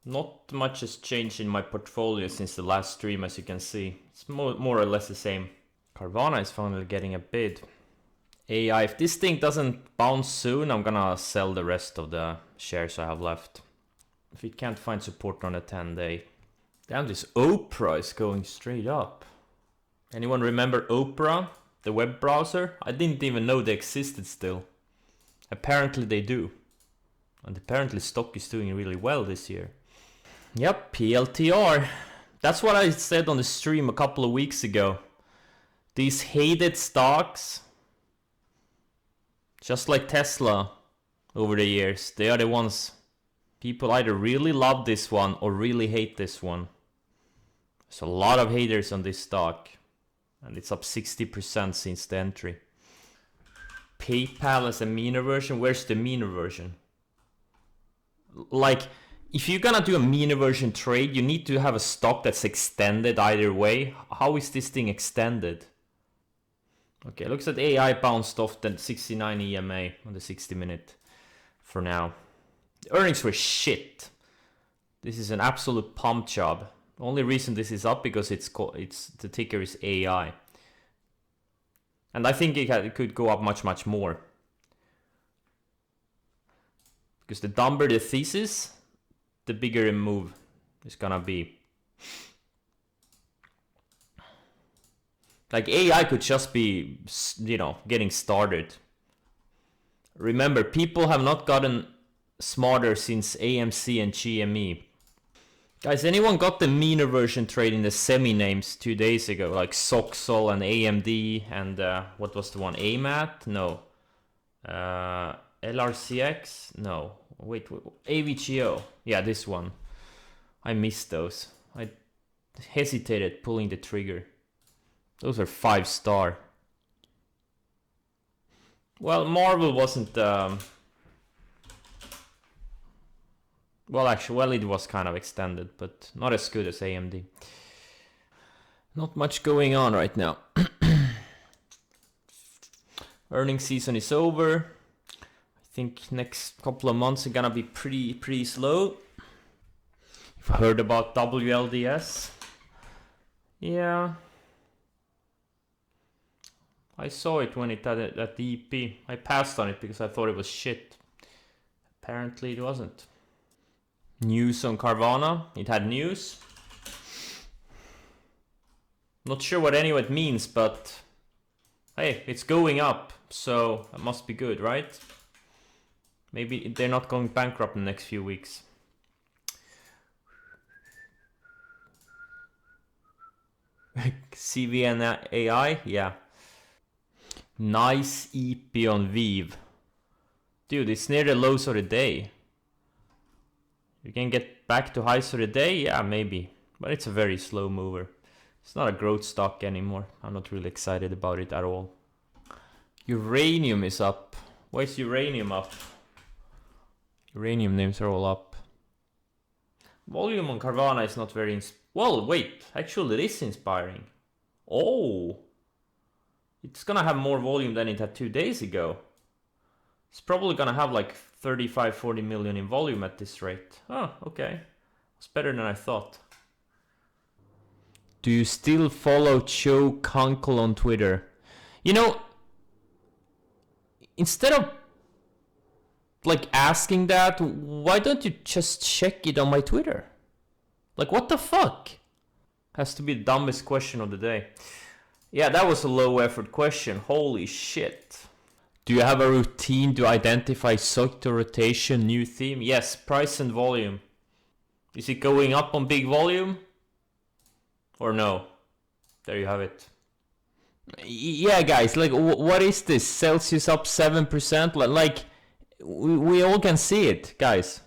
Not much has changed in my portfolio since the last stream, as you can see. It's more or less the same. Carvana is finally getting a bid. AI, if this thing doesn't bounce soon, I'm gonna sell the rest of the shares I have left. If it can't find support on a 10-day. Damn, this Opera is going straight up. Anyone remember Opera, the web browser? I didn't even know they existed still. Apparently they do. And apparently stock is doing really well this year. Yep, PLTR. That's what I said on the stream a couple of weeks ago. These hated stocks, just like Tesla over the years, they are the ones people either really love this one or really hate this one. There's a lot of haters on this stock, and it's up 60% since the entry. PayPal as a meaner version. Where's the meaner version? Like, if you're gonna do a meaner version trade, you need to have a stock that's extended either way. How is this thing extended? Okay, looks like AI bounced off the 69 EMA on the 60-minute for now. The earnings were shit. This is an absolute pump job. The only reason this is up because the ticker is AI. And I think it could go up much more. Because the dumber the thesis, the bigger a move is gonna be. Like AI could just be, you know, getting started. Remember, people have not gotten smarter since AMC and GME. Guys, anyone got the meaner version trade in the semi names 2 days ago? Like Soxol and AMD and what was the one? AMAT? No. LRCX? No. Wait, AVGO. Yeah, this one. I missed those. I hesitated pulling the trigger. Those are 5-star. Well, Marvel wasn't... Well, actually, it was kind of extended, but not as good as AMD. Not much going on right now. Earnings season is over. I think next couple of months are gonna be pretty slow. You've heard about WLDS? Yeah. I saw it when it had it at the EP. I passed on it because I thought it was shit. Apparently it wasn't. News on Carvana. It had news. Not sure what any of it means, but hey, it's going up, so it must be good, right? Maybe they're not going bankrupt in the next few weeks. CVN AI, yeah. Nice EP on Vive. Dude, it's near the lows of the day. You can get back to highs of the day? Yeah, maybe. But it's a very slow mover. It's not a growth stock anymore. I'm not really excited about it at all. Uranium is up. Why is uranium up? Uranium names are all up. Volume on Carvana is not very... Well, wait. Actually, it is inspiring. Oh! It's gonna have more volume than it had 2 days ago. It's probably gonna have like 35-40 million in volume at this rate. Oh, okay. It's better than I thought. Do you still follow Joe Kunkel on Twitter? You know, instead of like asking that, why don't you just check it on my Twitter? Like, what the fuck? Has to be the dumbest question of the day. Yeah, that was a low effort question. Holy shit. Do you have a routine to identify sector rotation, new theme? Yes, price and volume. Is it going up on big volume? Or no? There you have it. Yeah, guys, like, what is this? Celsius up 7%? Like, we all can see it, guys.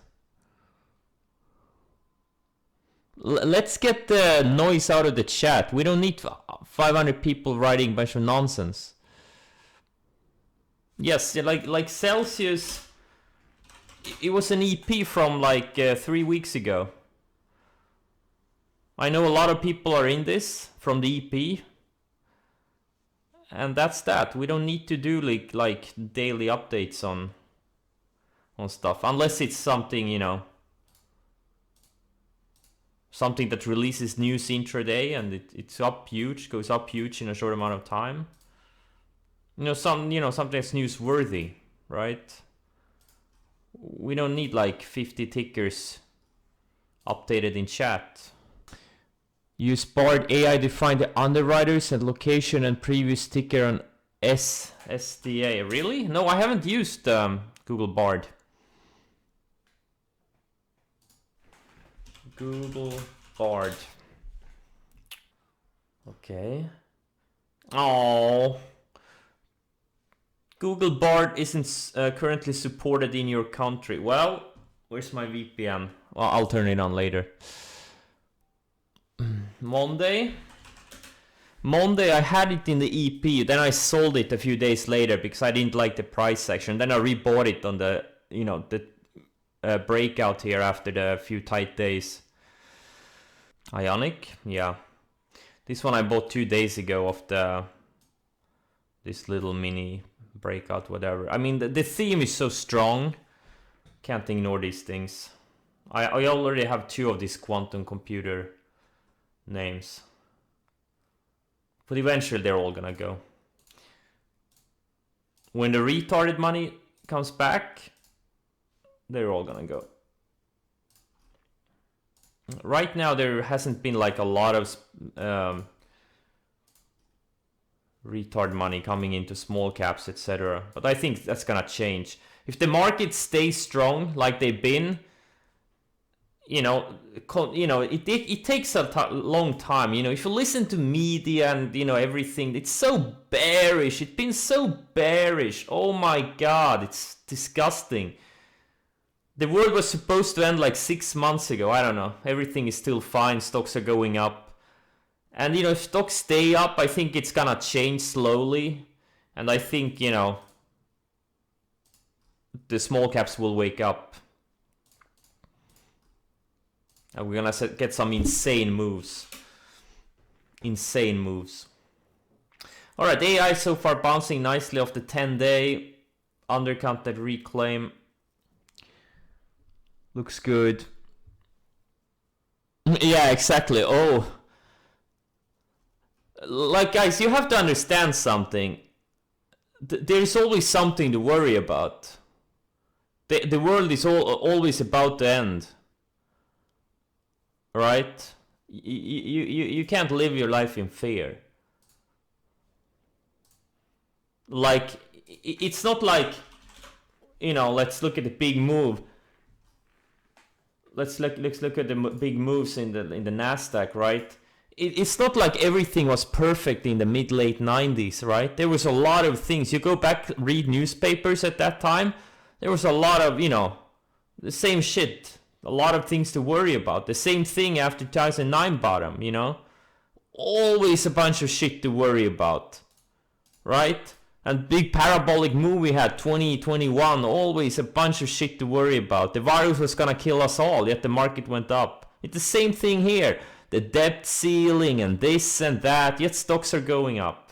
Let's get the noise out of the chat. We don't need 500 people writing a bunch of nonsense. Yes, like Celsius, it was an EP from like 3 weeks ago. I know a lot of people are in this from the EP. And that's that. We don't need to do like daily updates on stuff. Unless it's something, you know, something that releases news intraday and it's up huge, goes up huge in a short amount of time. Something that's newsworthy, right? We don't need like 50 tickers updated in chat. Use Bard AI to find the underwriters and location and previous ticker on SDA. Really? No, I haven't used Google Bard. Google Bard. Okay. Oh. Google Bard isn't currently supported in your country. Well, where's my VPN? Well, I'll turn it on later. Monday, I had it in the EP. Then I sold it a few days later because I didn't like the price section. Then I rebought it on the, the breakout here after the few tight days. Ionic, yeah. This one I bought 2 days ago of this little mini breakout, whatever. I mean, the theme is so strong. Can't ignore these things. I already have 2 of these quantum computer names. But eventually they're all gonna go. When the retarded money comes back, they're all gonna go. Right now there hasn't been like a lot of retard money coming into small caps, etc. But I think that's gonna change. If the market stays strong like they've been, it takes a long time. If you listen to media and everything, it's so bearish. It's been so bearish. Oh my god, it's disgusting. The world was supposed to end like 6 months ago. I don't know. Everything is still fine. Stocks are going up. And if stocks stay up, I think it's gonna change slowly. And I think, the small caps will wake up. And we're gonna get some insane moves. Insane moves. Alright, AI so far bouncing nicely off the 10-day. Undercounted reclaim. Looks good. Yeah, exactly. Oh. Like, guys, you have to understand something. There's always something to worry about. The world is always about to end. Right? You can't live your life in fear. Like, it's not like, let's look at the big move. Let's look at the big moves in the Nasdaq, right? It's not like everything was perfect in the mid-late 90s, right? There was a lot of things. You go back, read newspapers at that time, there was a lot of, the same shit. A lot of things to worry about. The same thing after 2009 bottom, Always a bunch of shit to worry about, right? And big parabolic move we had 2021, always a bunch of shit to worry about. The virus was gonna kill us all, yet the market went up. It's the same thing here. The debt ceiling and this and that, yet stocks are going up.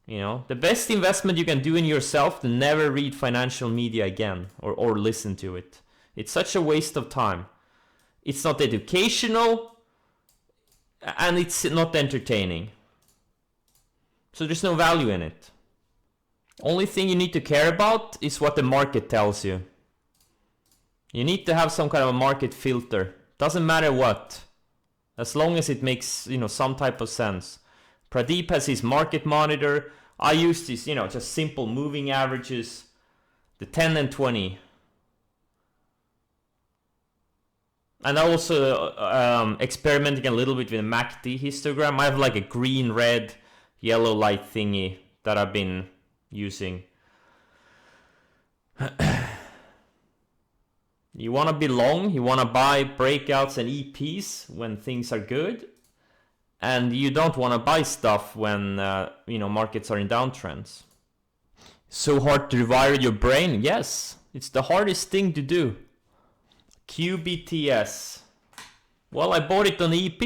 The best investment you can do in yourself to never read financial media again or listen to it. It's such a waste of time. It's not educational and it's not entertaining. So there's no value in it. Only thing you need to care about is what the market tells you. You need to have some kind of a market filter. Doesn't matter what. As long as it makes, some type of sense. Pradeep has his market monitor. I use this, just simple moving averages. The 10 and 20. And I also experimenting a little bit with the MACD histogram. I have like a green, red, yellow light thingy that I've been using. You want to be long, you want to buy breakouts and EPs when things are good. And you don't want to buy stuff when markets are in downtrends. So hard to rewire your brain? Yes, it's the hardest thing to do. QBTS. Well, I bought it on EP.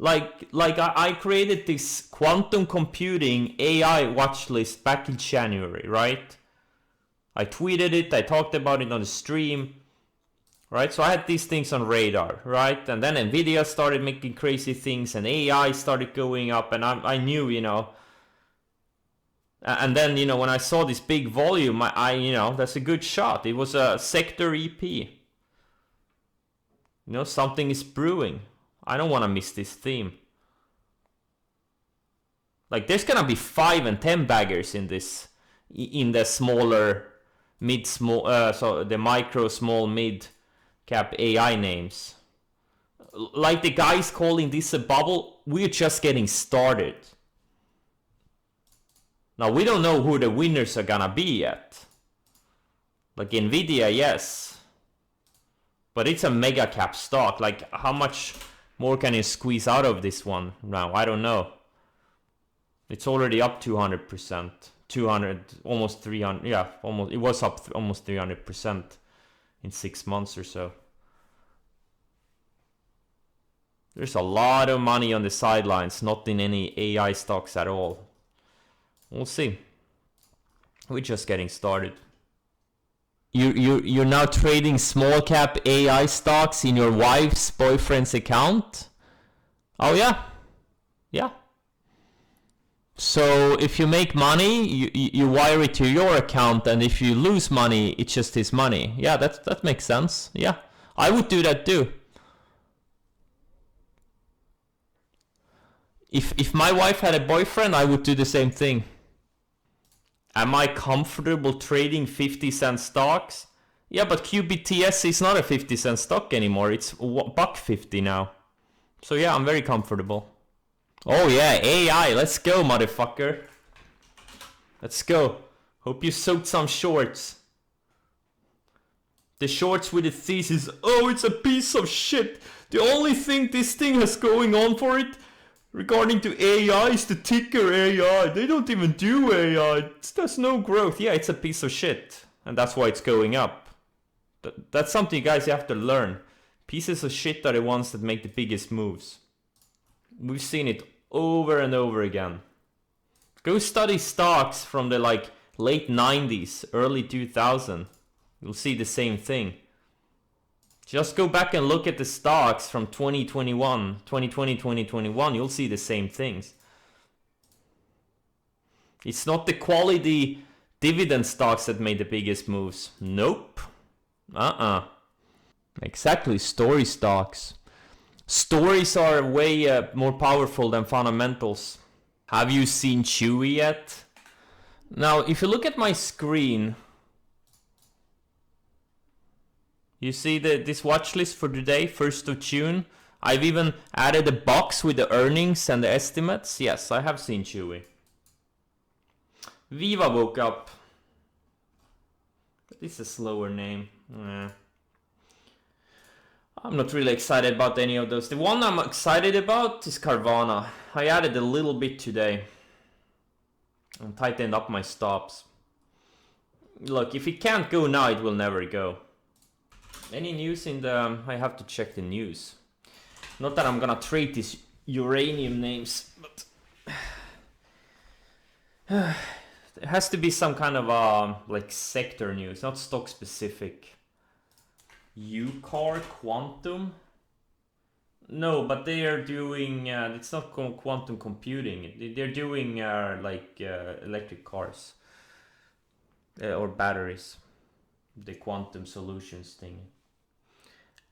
I created this quantum computing AI watch list back in January, right? I tweeted it, I talked about it on the stream. right? So I had these things on radar, right? And then Nvidia started making crazy things, and AI started going up, and I knew, you know. And then, you know, when I saw this big volume, I you know, that's a good shot. It was a sector EP. You know, something is brewing. I don't want to miss this theme. Like, there's gonna be 5 and 10 baggers in this, in the smaller so the micro, small, mid cap AI names. Like the guys calling this a bubble, we're just getting started. Now, we don't know who the winners are gonna be yet. Like Nvidia, yes. But it's a mega cap stock. Like, how much more can you squeeze out of this one now? I don't know. It's already up 200%. 200, almost 300. Yeah, almost. It was up almost 300% in 6 months or so. There's a lot of money on the sidelines, not in any AI stocks at all. We'll see. We're just getting started. You're now trading small cap AI stocks in your wife's boyfriend's account? Oh yeah. Yeah. So if you make money, you wire it to your account, and if you lose money, it's just his money. Yeah, that makes sense. Yeah. I would do that too. If my wife had a boyfriend, I would do the same thing. Am I comfortable trading 50-cent stocks? Yeah, but QBTS is not a 50-cent stock anymore. It's $1.50 now. So yeah, I'm very comfortable. Oh yeah, AI. Let's go, motherfucker. Let's go. Hope you soaked some shorts. The shorts with the thesis, oh, it's a piece of shit. The only thing this thing has going on for it regarding to AI is the ticker AI. They don't even do AI. There's no growth. Yeah, it's a piece of shit. And that's why it's going up. That's something, guys, you have to learn. Pieces of shit are the ones that make the biggest moves. We've seen it over and over again. Go study stocks from the late 90s, early 2000. You'll see the same thing. Just go back and look at the stocks from 2020, 2021. You'll see the same things. It's not the quality dividend stocks that made the biggest moves. Nope. Exactly, story stocks. Stories are way more powerful than fundamentals. Have you seen Chewy yet? Now, if you look at my screen, you see this watch list for today, 1st of June. I've even added a box with the earnings and the estimates. Yes, I have seen Chewy. Viva woke up. This is a slower name. I'm not really excited about any of those. The one I'm excited about is Carvana. I added a little bit today and tightened up my stops. Look, if it can't go now, it will never go. Any news in the... I have to check the news. Not that I'm gonna trade these uranium names, but... there has to be some kind of sector news, not stock specific. UCAR Quantum? No, but they are doing... it's not quantum computing. They're doing electric cars. Or batteries. The quantum solutions thing.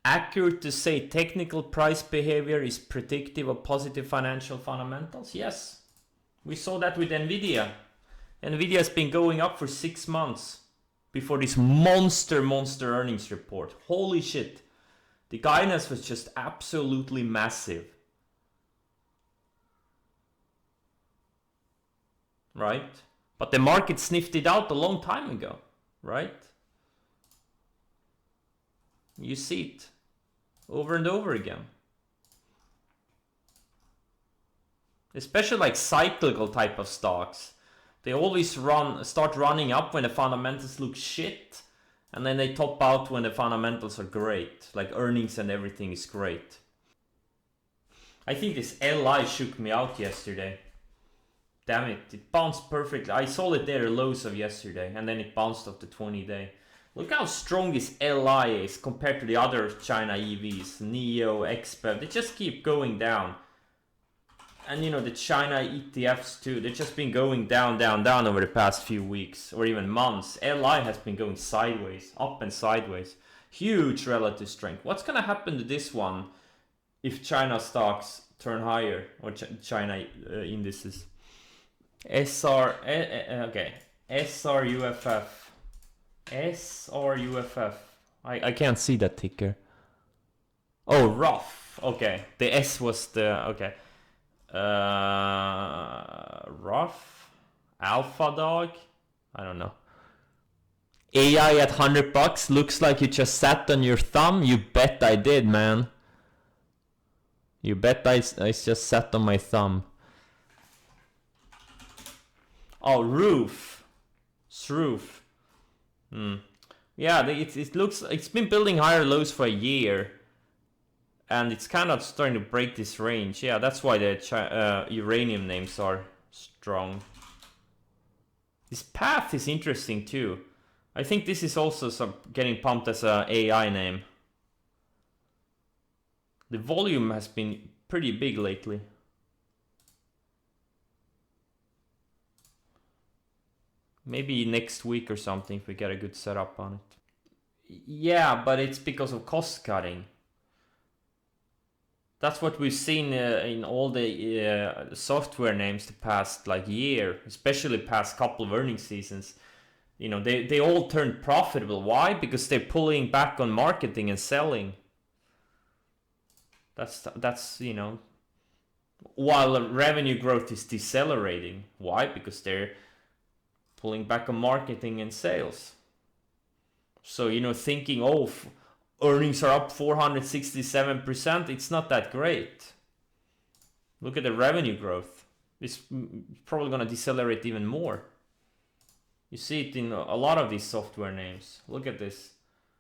Accurate to say technical price behavior is predictive of positive financial fundamentals? Yes. We saw that with Nvidia. Nvidia has been going up for 6 months before this monster earnings report. Holy shit. The guidance was just absolutely massive. Right? But the market sniffed it out a long time ago. Right? You see it over and over again. Especially cyclical type of stocks. They always start running up when the fundamentals look shit, and then they top out when the fundamentals are great, like earnings and everything is great. I think this LI shook me out yesterday. Damn it, it bounced perfectly. I saw it there lows of yesterday, and then it bounced off the 20-day. Look how strong this LI is compared to the other China EVs, NIO, XPEV. They just keep going down. And you know, the China ETFs too, they've just been going down, down, down over the past few weeks or even months. LI has been going sideways, up and sideways. Huge relative strength. What's gonna happen to this one if China stocks turn higher, or China indices? Okay, SRUFF. SRUFF. I can't see that ticker. Oh, rough. Okay, the S was the, okay. Rough, Alpha Dog, I don't know. AI at $100 looks like you just sat on your thumb. You bet I did, man. You bet I just sat on my thumb. Oh, roof. Sroof. Yeah, it looks, it's been building higher lows for a year. And it's kind of starting to break this range. Yeah, that's why the uranium names are strong. This path is interesting too. I think this is also getting pumped as a AI name. The volume has been pretty big lately. Maybe next week or something if we get a good setup on it. Yeah, but it's because of cost cutting. That's what we've seen in all the software names the past like year, especially past couple of earnings seasons. You know, they all turned profitable. Why? Because they're pulling back on marketing and selling. That's you know, while revenue growth is decelerating. Why? Because they're pulling back on marketing and sales. So, you know, thinking, oh, earnings are up 467%, it's not that great. Look at the revenue growth. It's probably going to decelerate even more. You see it in a lot of these software names. Look at this.